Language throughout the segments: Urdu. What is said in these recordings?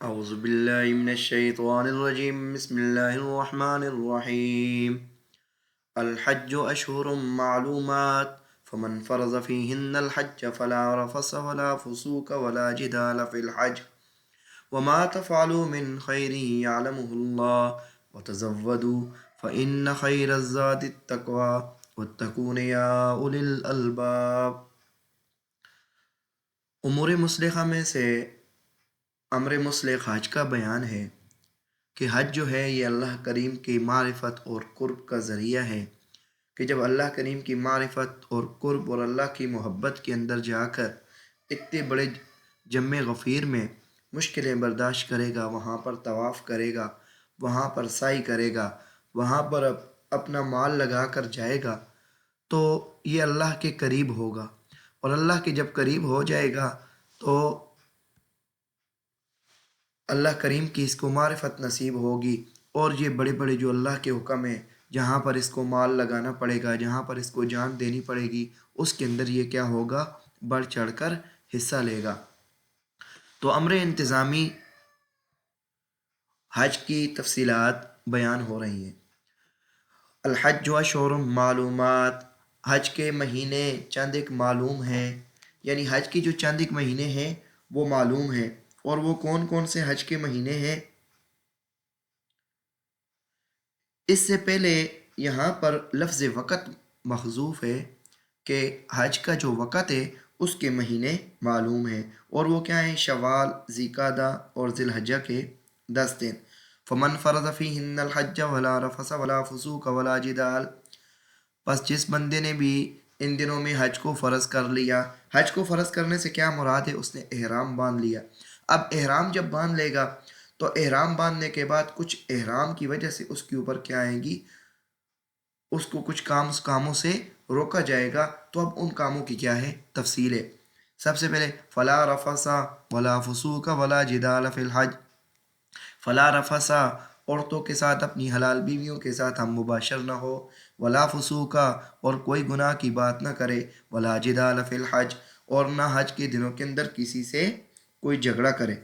أعوذ بالله من الشيطان الرجيم بسم الله الرحمن الرحيم الحج أشهر معلومات فمن فرض فيهن الحج فلا رفث ولا فسوق ولا جدال في الحج وما تفعلوا من خير يعلمه الله وتزودوا فإن خير الزاد التقوى واتقون يا أولي الألباب۔ امور مسلحہ میں سے امر مسلح حج کا بیان ہے کہ حج جو ہے یہ اللہ کریم کی معرفت اور قرب کا ذریعہ ہے کہ جب اللہ کریم کی معرفت اور قرب اور اللہ کی محبت کے اندر جا کر اتنے بڑے جم غفیر میں مشکلیں برداشت کرے گا، وہاں پر طواف کرے گا، وہاں پر سعی کرے گا، وہاں پر اپنا مال لگا کر جائے گا، تو یہ اللہ کے قریب ہوگا۔ اور اللہ کے جب قریب ہو جائے گا تو اللہ کریم کی اس کو معرفت نصیب ہوگی، اور یہ بڑے بڑے جو اللہ کے حکم ہیں، جہاں پر اس کو مال لگانا پڑے گا، جہاں پر اس کو جان دینی پڑے گی، اس کے اندر یہ کیا ہوگا، بڑھ چڑھ کر حصہ لے گا۔ تو امر انتظامی حج کی تفصیلات بیان ہو رہی ہیں۔ الحج اشہر معلومات، حج کے مہینے چند ایک معلوم ہیں، یعنی حج کی جو چند ایک مہینے ہیں وہ معلوم ہیں۔ اور وہ کون کون سے حج کے مہینے ہیں؟ اس سے پہلے یہاں پر لفظ وقت محذوف ہے کہ حج کا جو وقت ہے اس کے مہینے معلوم ہیں، اور وہ کیا ہیں؟ شوال، ذوالقعدہ اور ذی الحجہ کے 10 دن۔ فمن فرض فیہن الحج ولا رفث ولا فسوق ولا جدال، پس جس بندے نے بھی ان دنوں میں حج کو فرض کر لیا، حج کو فرض کرنے سے کیا مراد ہے؟ اس نے احرام باندھ لیا۔ اب احرام جب باندھ لے گا تو احرام باندھنے کے بعد کچھ احرام کی وجہ سے اس کے اوپر کیا آئیں گی، اس کو کچھ کاموں سے روکا جائے گا۔ تو اب ان کاموں کی کیا ہے؟ تفصیل ہے۔ سب سے پہلے فلا رفث ولا فسوق ولا جدال فی الحج، فلا رفث، عورتوں کے ساتھ، اپنی حلال بیویوں کے ساتھ ہم مباشر نہ ہو، ولا فسوق، اور کوئی گناہ کی بات نہ کرے، ولا جدال فی الحج، اور نہ حج کے دنوں کے اندر کسی سے کوئی جھگڑا کرے۔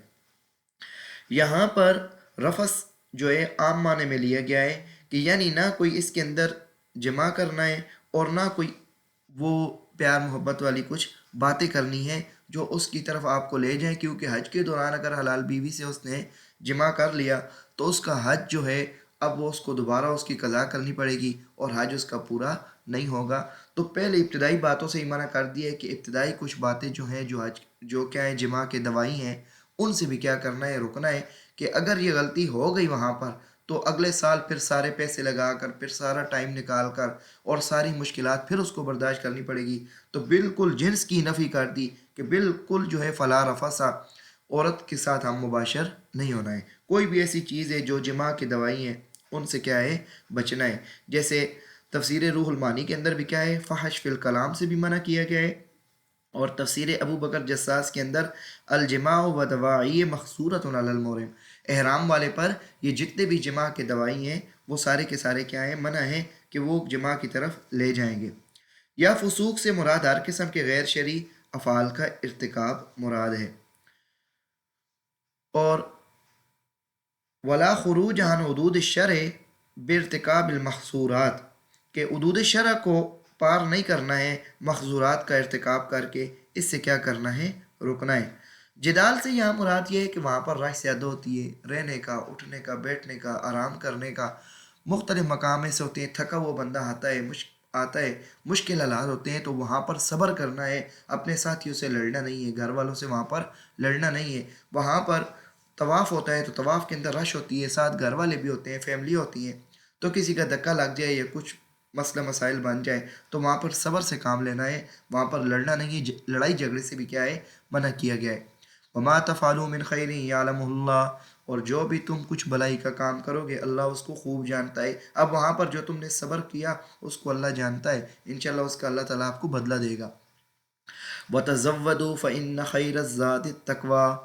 یہاں پر رفث جو ہے عام معنی میں لیا گیا ہے کہ یعنی نہ کوئی اس کے اندر جمع کرنا ہے، اور نہ کوئی وہ پیار محبت والی کچھ باتیں کرنی ہے جو اس کی طرف آپ کو لے جائیں، کیونکہ حج کے دوران اگر حلال بیوی سے اس نے جمع کر لیا تو اس کا حج جو ہے اب وہ اس کو دوبارہ اس کی قضا کرنی پڑے گی، اور حج اس کا پورا نہیں ہوگا۔ تو پہلے ابتدائی باتوں سے ہی منع کر دیا ہے کہ ابتدائی کچھ باتیں جو ہیں جو کیا ہیں، جمع کے دوائی ہیں، ان سے بھی کیا کرنا ہے؟ رکنا ہے، کہ اگر یہ غلطی ہو گئی وہاں پر تو اگلے سال پھر سارے پیسے لگا کر، پھر سارا ٹائم نکال کر، اور ساری مشکلات پھر اس کو برداشت کرنی پڑے گی۔ تو بالکل جنس کی نفی کر دی کہ بالکل جو ہے فلا رفث، عورت کے ساتھ ہم مباشر نہیں ہونا ہے۔ کوئی بھی ایسی چیز ہے جو جمع کی دوائی ہیں ان سے کیا ہے؟ بچنا ہے۔ جیسے تفسیر روح المانی کے اندر بھی کیا ہے؟ فحش فی الکلام سے بھی منع کیا گیا ہے، اور تفسیر ابو بکر جساس کے اندر الجماع و دواعی مخصورۃ علی المحرم، احرام والے پر یہ جتنے بھی جماع کے دوائی ہیں وہ سارے کے سارے کیا ہیں؟ منع ہیں کہ وہ جماع کی طرف لے جائیں گے۔ یا فسوق سے مراد ہر قسم کے غیر شرعی افعال کا ارتکاب مراد ہے۔ اور ولا خروج عن حدود الشرع بارتکاب المحظورات، کہ حدود شرع کو پار نہیں کرنا ہے محظورات کا ارتکاب کر کے، اس سے کیا کرنا ہے؟ رکنا ہے۔ جدال سے یہاں مراد یہ ہے کہ وہاں پر رش زیادہ ہوتی ہے، رہنے کا، اٹھنے کا، بیٹھنے کا، آرام کرنے کا، مختلف مقام ایسے ہوتے ہیں، تھکا ہوا بندہ آتا ہے، مشکل حالات ہوتے ہیں، تو وہاں پر صبر کرنا ہے، اپنے ساتھیوں سے لڑنا نہیں ہے، گھر والوں سے وہاں پر لڑنا نہیں ہے۔ وہاں پر طواف ہوتا ہے تو طواف کے اندر رش ہوتی ہے، ساتھ گھر والے بھی ہوتے ہیں، فیملی ہوتی ہے، تو کسی کا دھکا لگ جائے یا کچھ مسئلہ مسائل بن جائے تو وہاں پر صبر سے کام لینا ہے، وہاں پر لڑنا نہیں ہے۔ لڑائی جھگڑے سے بھی کیا ہے؟ منع کیا گیا ہے۔ وما تفعلوا من خیر یعلمہ اللہ، اور جو بھی تم کچھ بلائی کا کام کرو گے اللہ اس کو خوب جانتا ہے۔ اب وہاں پر جو تم نے صبر کیا اس کو اللہ جانتا ہے، انشاءاللہ اس کا اللہ تعالیٰ آپ کو بدلہ دے گا۔ وَتَزَوَّدُوا فَإِنَّ خَيْرَ الزَّادِ التَّقْوَىٰ،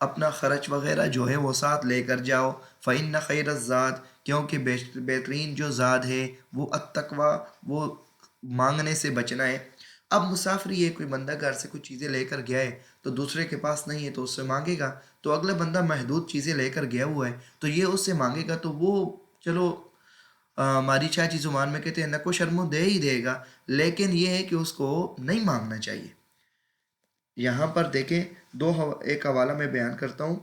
اپنا خرچ وغیرہ جو ہے وہ ساتھ لے کر جاؤ۔ فَإِنَّ خَيْرَ الزَّادِ، کیونکہ بہترین جو زاد ہے وہ التقویٰ، وہ مانگنے سے بچنا ہے۔ اب مسافر یہ کوئی بندہ گھر سے کچھ چیزیں لے کر گیا ہے تو دوسرے کے پاس نہیں ہے تو اس سے مانگے گا، تو اگلا بندہ محدود چیزیں لے کر گیا ہوا ہے تو یہ اس سے مانگے گا تو وہ چلو ہماری چاچی زبان میں کہتے ہیں نکو شرمو دے ہی دے گا، لیکن یہ ہے کہ اس کو نہیں مانگنا چاہیے۔ یہاں پر دیکھیں ایک حوالہ میں بیان کرتا ہوں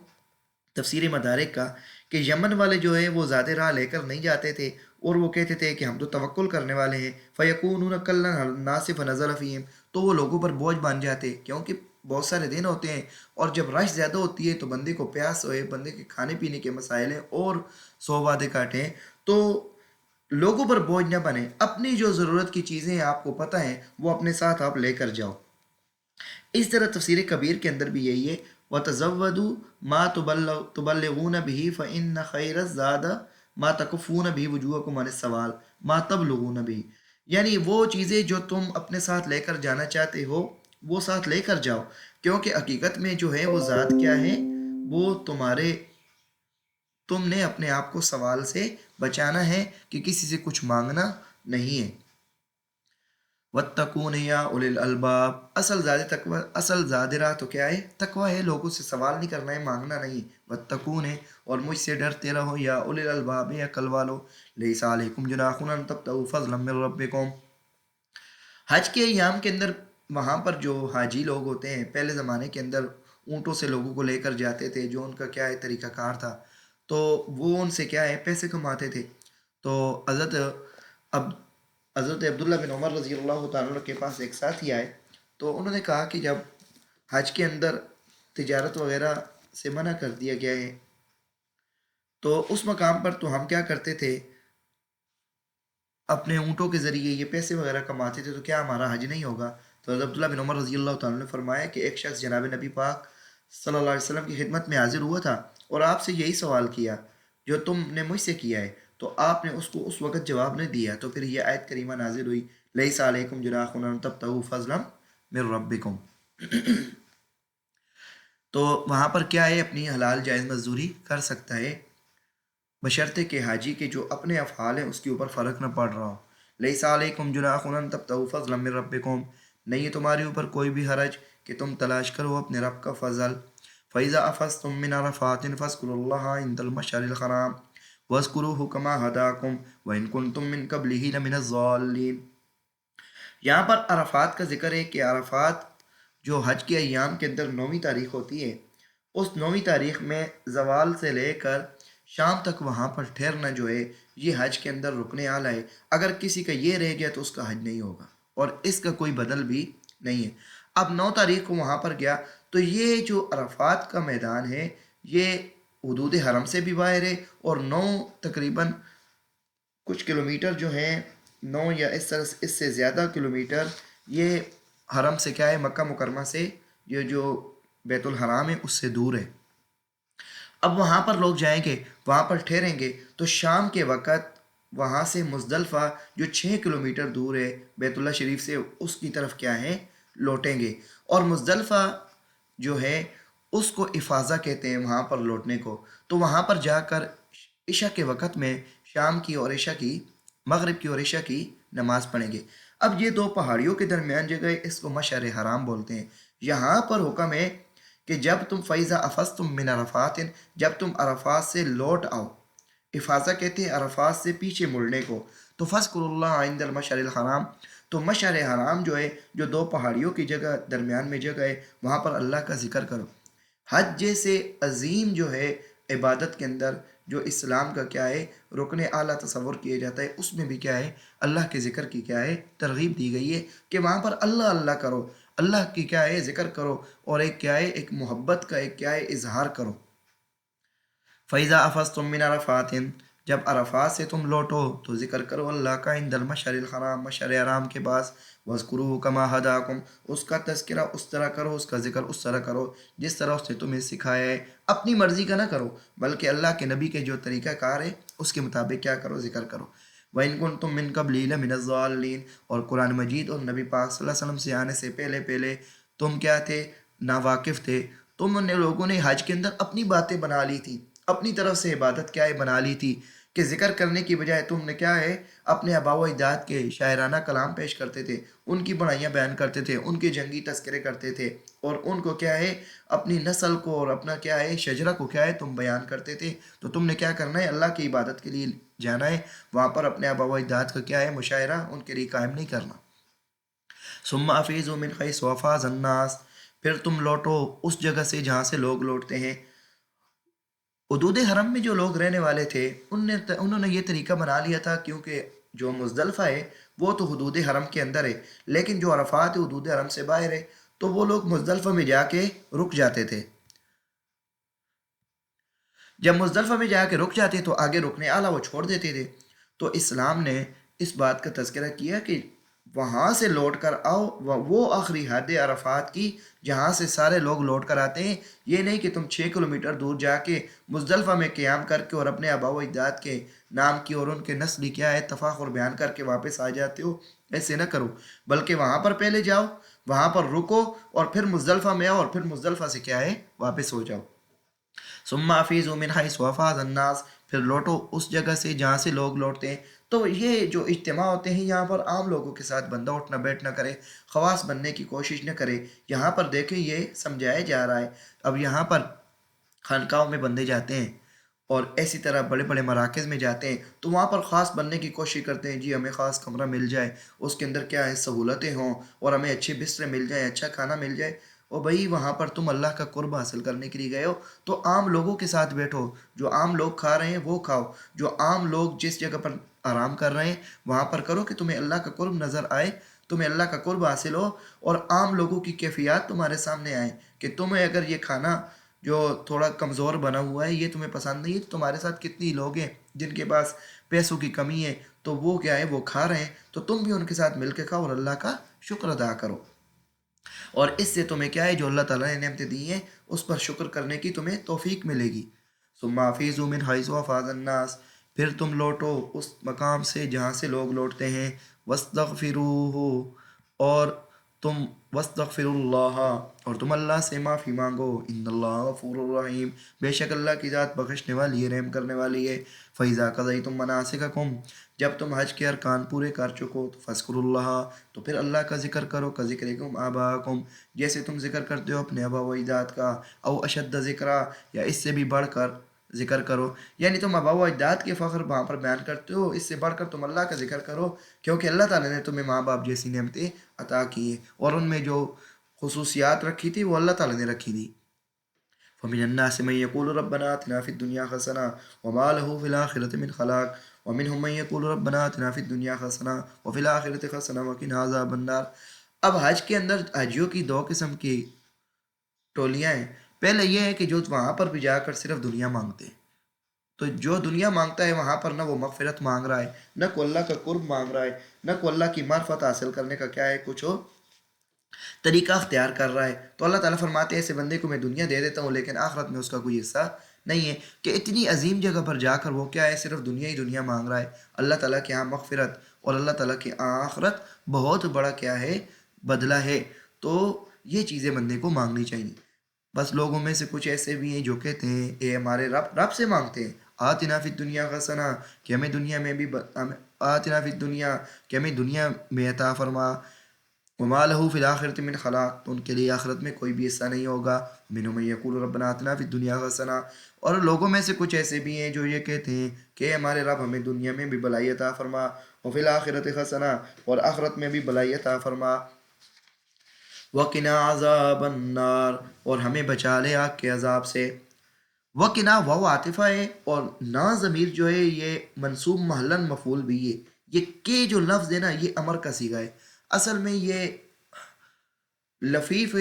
تفسیر مدارک کا، کہ یمن والے جو ہے وہ زیادہ راہ لے کر نہیں جاتے تھے اور وہ کہتے تھے کہ ہم تو توکل کرنے والے ہیں، فیکونون کلا الناس فنزل فیہم، تو وہ لوگوں پر بوجھ بن جاتے کیونکہ بہت سارے دن ہوتے ہیں اور جب رش زیادہ ہوتی ہے تو بندے کو پیاس ہوئے، بندے کے کھانے پینے کے مسائل ہیں اور 100 وعدے کاٹیں تو لوگوں پر بوجھ نہ بنے، اپنی جو ضرورت کی چیزیں ہیں آپ کو پتہ ہیں وہ اپنے ساتھ آپ لے کر جاؤ۔ اس طرح تفسیر کبیر کے اندر بھی یہی ہے، وَتَزَوَّدُوا مَا تُبَلِّغُونَ بِهِ فَإِنَّ خَيْرَ الزَّادِ مَا تَكُفُّونَ بِهِ وُجُوهَكُمْ عَنِ السَّوَالِ مَا تَبْلُغُونَ بِهِ، یعنی وہ چیزیں جو تم اپنے ساتھ لے کر جانا چاہتے ہو وہ ساتھ لے کر جاؤ، کیونکہ حقیقت میں جو ہے وہ ذات کیا ہے، وہ تم نے اپنے آپ کو سوال سے بچانا ہے کہ کسی سے کچھ مانگنا نہیں ہے۔ وَاتَّقُونِ يَا أُولِي الْأَلْبَابِ، اصل زیادہ راہ تو کیا ہے، تقوی ہے، لوگوں سے سوال نہیں کرنا ہے، مانگنا نہیں۔ وَاتَّقُونِ، اور مجھ سے ڈرتے رہو، یا اولی الالباب، عقل والو، لیس علیکم جناح ان تبتغوا فضلا من ربکم۔ حج کے ایام کے اندر وہاں پر جو حاجی لوگ ہوتے ہیں پہلے زمانے کے اندر اونٹوں سے لوگوں کو لے کر جاتے تھے، جو ان کا کیا ہے طریقہ کار تھا، تو وہ ان سے کیا ہے پیسے کماتے تھے۔ تو اب حضرت عبداللہ بن عمر رضی اللہ تعالیٰ عنہ کے پاس ایک ساتھی آئے تو انہوں نے کہا کہ جب حج کے اندر تجارت وغیرہ سے منع کر دیا گیا ہے تو اس مقام پر تو ہم کیا کرتے تھے، اپنے اونٹوں کے ذریعے یہ پیسے وغیرہ کماتے تھے، تو کیا ہمارا حج نہیں ہوگا؟ تو حضرت عبداللہ بن عمر رضی اللہ تعالیٰ نے فرمایا کہ ایک شخص جناب نبی پاک صلی اللہ علیہ وسلم کی خدمت میں حاضر ہوا تھا اور آپ سے یہی سوال کیا جو تم نے مجھ سے کیا ہے، تو آپ نے اس کو اس وقت جواب نہیں دیا، تو پھر یہ آیت کریمہ نازل ہوئی، لیس علیکم جناح ان تبتغوا فضلا من ربکم۔ تو وہاں پر کیا ہے، اپنی حلال جائز مزدوری کر سکتا ہے بشرطے کہ حاجی کے جو اپنے افعال ہیں اس کے اوپر فرق نہ پڑ رہا ہو۔ لیس علیکم جناح ان تبتغوا فضلا من ربکم، نہیں ہے تمہارے اوپر کوئی بھی حرج کہ تم تلاش کرو اپنے رب کا فضل۔ فَإِذَا أَفَضْتُم مِّنْ عَرَفَاتٍ فاذكروا اللَّهَ عِندَ الْمَشْعَرِ الْحَرَامِ وَاذْكُرُوهُ كَمَا هَدَاكُمْ وَإِن كُنتُم مِّن قَبْلِهِ لَمِنَ الضَّالِّينَ۔ یہاں پر عرفات کا ذکر ہے کہ عرفات جو حج کے ایام کے اندر 9ویں تاریخ ہوتی ہے، اس 9ویں تاریخ میں زوال سے لے کر شام تک وہاں پر ٹھہرنا جو ہے یہ حج کے اندر رکن اعلیٰ ہے۔ اگر کسی کا یہ رہ گیا تو اس کا حج نہیں ہوگا اور اس کا کوئی بدل بھی نہیں ہے۔ اب 9 تاریخ کو وہاں پر گیا تو یہ جو عرفات کا میدان ہے یہ حدود حرم سے بھی باہر ہے اور 9 تقریباً کچھ کلومیٹر جو ہیں 9 یا اس سے زیادہ کلومیٹر یہ حرم سے کیا ہے، مکہ مکرمہ سے یہ جو بیت الحرام ہے اس سے دور ہے۔ اب وہاں پر لوگ جائیں گے، وہاں پر ٹھہریں گے تو شام کے وقت وہاں سے مزدلفہ جو 6 کلومیٹر دور ہے بیت اللہ شریف سے، اس کی طرف کیا ہے لوٹیں گے، اور مزدلفہ جو ہے اس کو افاضہ کہتے ہیں وہاں پر لوٹنے کو۔ تو وہاں پر جا کر عشاء کے وقت میں شام کی اور عشاء کی، مغرب کی اور عشاء کی نماز پڑھیں گے۔ اب یہ دو پہاڑیوں کے درمیان جگہ ہے، اس کو مشعر حرام بولتے ہیں۔ یہاں پر حکم ہے کہ جب تم فَإِذَا أَفَضْتُم مِّنْ عَرَفَاتٍ، جب تم عرفات سے لوٹ آؤ، افاضہ کہتے ہیں عرفات سے پیچھے مڑنے کو، تو فَاذْكُرُوا اللَّهَ عِندَ الْمَشْعَرِ الْحَرَامِ، تو مشعر حرام جو ہے جو دو پہاڑیوں کی جگہ درمیان میں جگہ ہے وہاں پر اللہ کا ذکر کرو۔ حج جیسے عظیم جو ہے عبادت کے اندر جو اسلام کا کیا ہے رکن اعلیٰ تصور کیا جاتا ہے، اس میں بھی کیا ہے اللہ کے ذکر کی کیا ہے ترغیب دی گئی ہے کہ وہاں پر اللہ اللہ کرو، اللہ کی کیا ہے ذکر کرو، اور ایک کیا ہے ایک محبت کا ایک کیا ہے اظہار کرو۔ فَإِذَا أَفَضْتُم مِّنْ عَرَفَاتٍ، جب عرفات سے تم لوٹو تو ذکر کرو اللہ کا عند المشعر الحرام، مشعر حرام کے پاس، وَاذْكُرُوهُ كَمَا هَدَاكُمْ، اس کا تذکرہ اس طرح کرو، اس کا ذکر اس طرح کرو جس طرح اس نے تمہیں سکھایا ہے، اپنی مرضی کا نہ کرو بلکہ اللہ کے نبی کے جو طریقہ کار ہے اس کے مطابق کیا کرو ذکر کرو۔ وَإِن كُنتُم مِّن قَبْلِهِ لَمِنَ الضَّالِّينَ، اور قرآن مجید اور نبی پاک صلی اللہ علیہ وسلم سے آنے سے پہلے تم کیا تھے، ناواقف تھے، تم نے لوگوں نے حج کے اندر اپنی باتیں بنا لی تھی، اپنی طرف سے عبادت کیا ہے بنا لی تھی کہ ذکر کرنے کی بجائے تم نے کیا ہے اپنے آباء و اجداد کے شاعرانہ کلام پیش کرتے تھے، ان کی بڑائیاں بیان کرتے تھے، ان کے جنگی تذکرے کرتے تھے، اور ان کو کیا ہے اپنی نسل کو اور اپنا کیا ہے شجرہ کو کیا ہے تم بیان کرتے تھے۔ تو تم نے کیا کرنا ہے، اللہ کی عبادت کے لیے جانا ہے، وہاں پر اپنے آباء و اجداد کا کیا ہے مشاعرہ ان کے لیے قائم نہیں کرنا۔ ثم افیضوا من حیث افاض الناس، پھر تم لوٹو اس جگہ سے جہاں سے لوگ لوٹتے ہیں۔ حدود حرم میں جو لوگ رہنے والے تھے انہوں نے یہ طریقہ بنا لیا تھا، کیونکہ جو مزدلفہ ہے وہ تو حدود حرم کے اندر ہے، لیکن جو عرفات ہے حدود حرم سے باہر ہے، تو وہ لوگ مزدلفہ میں جا کے رک جاتے تھے۔ جب مزدلفہ میں جا کے رک جاتے تو آگے رکنے اعلیٰ وہ چھوڑ دیتے تھے۔ تو اسلام نے اس بات کا تذکرہ کیا کہ وہاں سے لوٹ کر آؤ، وہ آخری حد عرفات کی جہاں سے سارے لوگ لوٹ کر آتے ہیں۔ یہ نہیں کہ تم 6 کلومیٹر دور جا کے مزدلفہ میں قیام کر کے اور اپنے آباء و اجداد کے نام کی اور ان کے نسلی کیا ہے تفاخر بیان کر کے واپس آ جاتے ہو، ایسے نہ کرو، بلکہ وہاں پر پہلے جاؤ، وہاں پر رکو، اور پھر مزدلفہ میں آؤ، اور پھر مزدلفہ سے کیا ہے واپس ہو جاؤ۔ ثم افیضوا من حیث افاض الناس، پھر لوٹو اس جگہ سے جہاں سے لوگ لوٹتے ہیں۔ تو یہ جو اجتماع ہوتے ہیں یہاں پر عام لوگوں کے ساتھ بندہ اٹھنا بیٹھنا کرے، خواص بننے کی کوشش نہ کرے۔ یہاں پر دیکھیں یہ سمجھایا جا رہا ہے۔ اب یہاں پر خانقاہوں میں بندے جاتے ہیں اور ایسی طرح بڑے بڑے مراکز میں جاتے ہیں، تو وہاں پر خاص بننے کی کوشش کرتے ہیں، جی ہمیں خاص کمرہ مل جائے، اس کے اندر کیا ہے سہولتیں ہوں، اور ہمیں اچھے بسترے مل جائیں، اچھا کھانا مل جائے۔ اور بھائی وہاں پر تم اللہ کا قرب حاصل کرنے کے لیے گئے ہو، تو عام لوگوں کے ساتھ بیٹھو، جو عام لوگ کھا رہے ہیں وہ کھاؤ، جو عام لوگ جس جگہ پر آرام کر رہے ہیں وہاں پر کرو، کہ تمہیں اللہ کا قرب نظر آئے، تمہیں اللہ کا قرب حاصل ہو، اور عام لوگوں کی کیفیات تمہارے سامنے آئیں کہ تمہیں اگر یہ کھانا جو تھوڑا کمزور بنا ہوا ہے یہ تمہیں پسند نہیں ہے، تو تمہارے ساتھ کتنی لوگ ہیں جن کے پاس پیسوں کی کمی ہے، تو وہ کیا ہے وہ کھا رہے ہیں، تو تم بھی ان کے ساتھ مل کے کھاؤ اور اللہ کا شکر ادا کرو، اور اس سے تمہیں کیا ہے جو اللہ تعالیٰ نے نعمتیں دی ہیں اس پر شکر کرنے کی تمہیں توفیق ملے گی۔ ثم افیضوا من حیث افاض الناس، پھر تم لوٹو اس مقام سے جہاں سے لوگ لوٹتے ہیں، واستغفروہ، اور تم واستغفر اللہ، اور تم اللہ سے معافی مانگو، ان اللہ غفور الرحیم، بے شک اللہ کی ذات بخشنے والی ہے، رحم کرنے والی ہے۔ فَإِذَا قَضَيْتُم مَنَاسِكَكُمْ، جب تم حج کے ارکان پورے کر چکو تو فَاذْكُرُوا اللَّهَ، تو پھر اللہ کا ذکر کرو، کا ذکرکم آباءکم، جیسے تم ذکر کرتے ہو اپنے آباء و اجداد کا، او اشد ذکرا، یا اس سے بھی بڑھ کر ذکر کرو، یعنی تم آباء و اجداد کے فخر وہاں پر بیان کرتے ہو، اس سے بڑھ کر تم اللہ کا ذکر کرو، کیونکہ اللہ تعالیٰ نے تمہیں ماں باپ جیسی نعمتیں عطا کی ہیں، اور ان میں جو خصوصیات رکھی تھی وہ اللہ تعالیٰ نے رکھی تھی۔ فمن الناس من يقول ربنا آتنا في الدنيا حسنة وما له في الآخرة من خلاق ومنهم من يقول ربنا آتنا في الدنيا حسنة وفي الآخرة حسنة وقنا عذاب النار۔ اب حج کے اندر حجیوں کی دو قسم کی ٹولیاں ہیں۔ پہلے یہ ہے کہ جو وہاں پر بھی جا کر صرف دنیا مانگتے ہیں، تو جو دنیا مانگتا ہے وہاں پر نہ وہ مغفرت مانگ رہا ہے، نہ کو اللہ کا قرب مانگ رہا ہے، نہ کو اللہ کی معرفت حاصل کرنے کا کیا ہے کچھ ہو طریقہ اختیار کر رہا ہے، تو اللہ تعالیٰ فرماتے ہیں ایسے بندے کو میں دنیا دے دیتا ہوں لیکن آخرت میں اس کا کوئی حصہ نہیں ہے، کہ اتنی عظیم جگہ پر جا کر وہ کیا ہے صرف دنیا ہی دنیا مانگ رہا ہے۔ اللہ تعالیٰ کے ہاں مغفرت اور اللہ تعالیٰ کے آخرت بہت بڑا کیا ہے بدلہ ہے، تو یہ چیزیں بندے کو مانگنی چاہیے۔ بس لوگوں میں سے کچھ ایسے بھی ہیں جو کہتے ہیں اے ہمارے رب سے مانگتے ہیں، آتنا فی الدنیا حسنہ، کہ ہمیں دنیا میں بھی آتنا فی الدنیا، کہ ہمیں دنیا میں عطا فرما، وما له فی الآخرۃ من خلاق، تو ان کے لیے آخرت میں کوئی بھی حصہ نہیں ہوگا۔ منہم من یقول ربنا آتنا فی الدنیا حسنہ، اور لوگوں میں سے کچھ ایسے بھی ہیں جو یہ کہتے ہیں کہ ہمارے رب ہمیں دنیا میں بھی بھلائی عطا فرما، وفی الآخرۃ حسنہ، اور آخرت میں بھی بھلائی عطا فرما، وقنا عذاب النار، اور ہمیں بچا لے آگ کے عذاب سے۔ وقنا واو عاطفہ ہے، اور نا ضمیر جو ہے یہ منصوب محلاً مفعول بھی ہے، یہ کہ جو لفظ ہے نا یہ امر کا صیغہ ہے، اصل میں یہ لفیف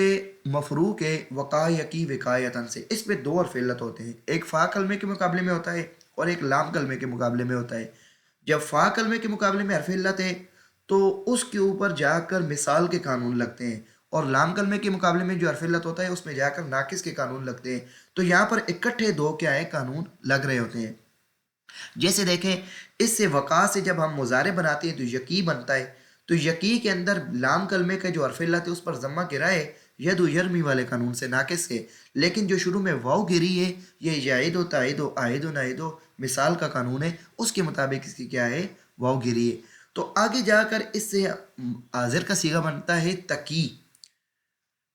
مفروق ہے وقع یقی وقایتاً سے، اس میں دو حرف علت ہوتے ہیں، ایک فا کلمے کے مقابلے میں ہوتا ہے اور ایک لام کلمے کے مقابلے میں ہوتا ہے۔ جب فا کلمے کے مقابلے میں حرف علت ہے تو اس کے اوپر جا کر مثال کے قانون لگتے ہیں، اور لام کلمے کے مقابلے میں جو حرف علت ہوتا ہے اس میں جا کر ناقص کے قانون لگتے ہیں، تو یہاں پر اکٹھے دو کیا ہے قانون لگ رہے ہوتے ہیں۔ جیسے دیکھیں اس سے وقع سے جب ہم مضارع بناتے ہیں تو یقی بنتا ہے، تو یقی کے اندر لام کلمے کا جو حرف علت ہے اس پر ضمہ گرا ہے، ید و یرمی والے قانون سے ناقص ہے، لیکن جو شروع میں واو گری ہے یہ یعید و تائید و عائد و نائد و مثال کا قانون ہے، اس کے مطابق اس کی کیا ہے، واو گری ہے۔ تو آگے جا کر اس سے حاضر کا صیغہ بنتا ہے تکی۔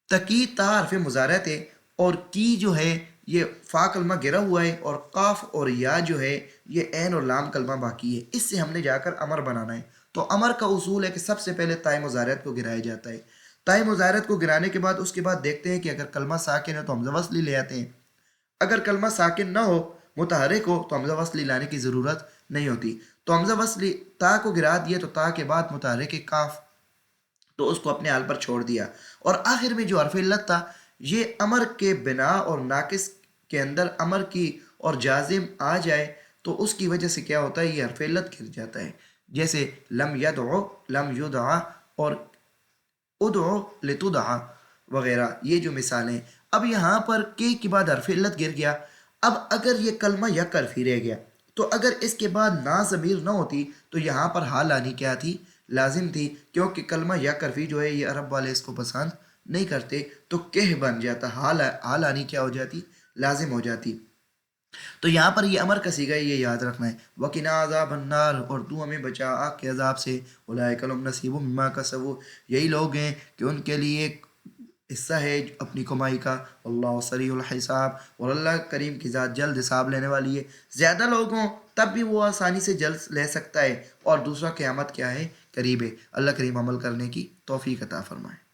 تکی تا حرف مضارعت ہے، اور کی جو ہے یہ فا کلمہ گرا ہوا ہے، اور قاف اور یا جو ہے یہ عین اور لام کلمہ باقی ہے۔ اس سے ہم نے جا کر امر بنانا ہے۔ تو امر کا اصول ہے کہ سب سے پہلے تائے مضارعت کو گرایا جاتا ہے۔ تائے مضارعت کو گرانے کے بعد اس کے بعد دیکھتے ہیں کہ اگر کلمہ ساکن ہے تو حمزہ وصلی لے آتے ہیں، اگر کلمہ ساکن نہ ہو، متحرک ہو، تو حمزہ وصلی لانے کی ضرورت نہیں ہوتی۔ تو حمزہ وصلی تا کو گرا دیا تو تا کے بعد متحرک کاف، تو اس کو اپنے حال پر چھوڑ دیا، اور آخر میں جو حرف علت تھا یہ امر کے بنا اور ناقص کے اندر امر کی اور جازم آ جائے تو اس کی وجہ سے کیا ہوتا ہے، یہ حرف علت گر جاتا ہے، جیسے لم یدعو، لم یدعا، اور ادعو لتدعا وغیرہ، یہ جو مثالیں۔ اب یہاں پر کے بعد حرف علت گر گیا، اب اگر یہ کلمہ یک حرفی رہ گیا تو اگر اس کے بعد نا ضمیر نہ ہوتی تو یہاں پر حال آنی کیا تھی، لازم تھی، کیونکہ کلمہ یک حرفی جو ہے یہ عرب والے اس کو پسند نہیں کرتے، تو کہ بن جاتا، حال آنی کیا ہو جاتی، لازم ہو جاتی۔ تو یہاں پر یہ امر کا صیغہ ہے، یہ یاد رکھنا ہے، وَقِنَا عَذَابَ النَّارِ، اور تو ہمیں بچا آگ کے عذاب سے، اولئک لهم نصیب مما کسبوا، یہی لوگ ہیں کہ ان کے لیے ایک حصہ ہے اپنی کمائی کا، اللہ سریع الحساب، اور اللہ کریم کی ذات جلد حساب لینے والی ہے۔ زیادہ لوگ ہوں تب بھی وہ آسانی سے جلد لے سکتا ہے، اور دوسرا قیامت کیا ہے، قریب ہے۔ اللہ کریم عمل کرنے کی توفیق عطا فرمائے۔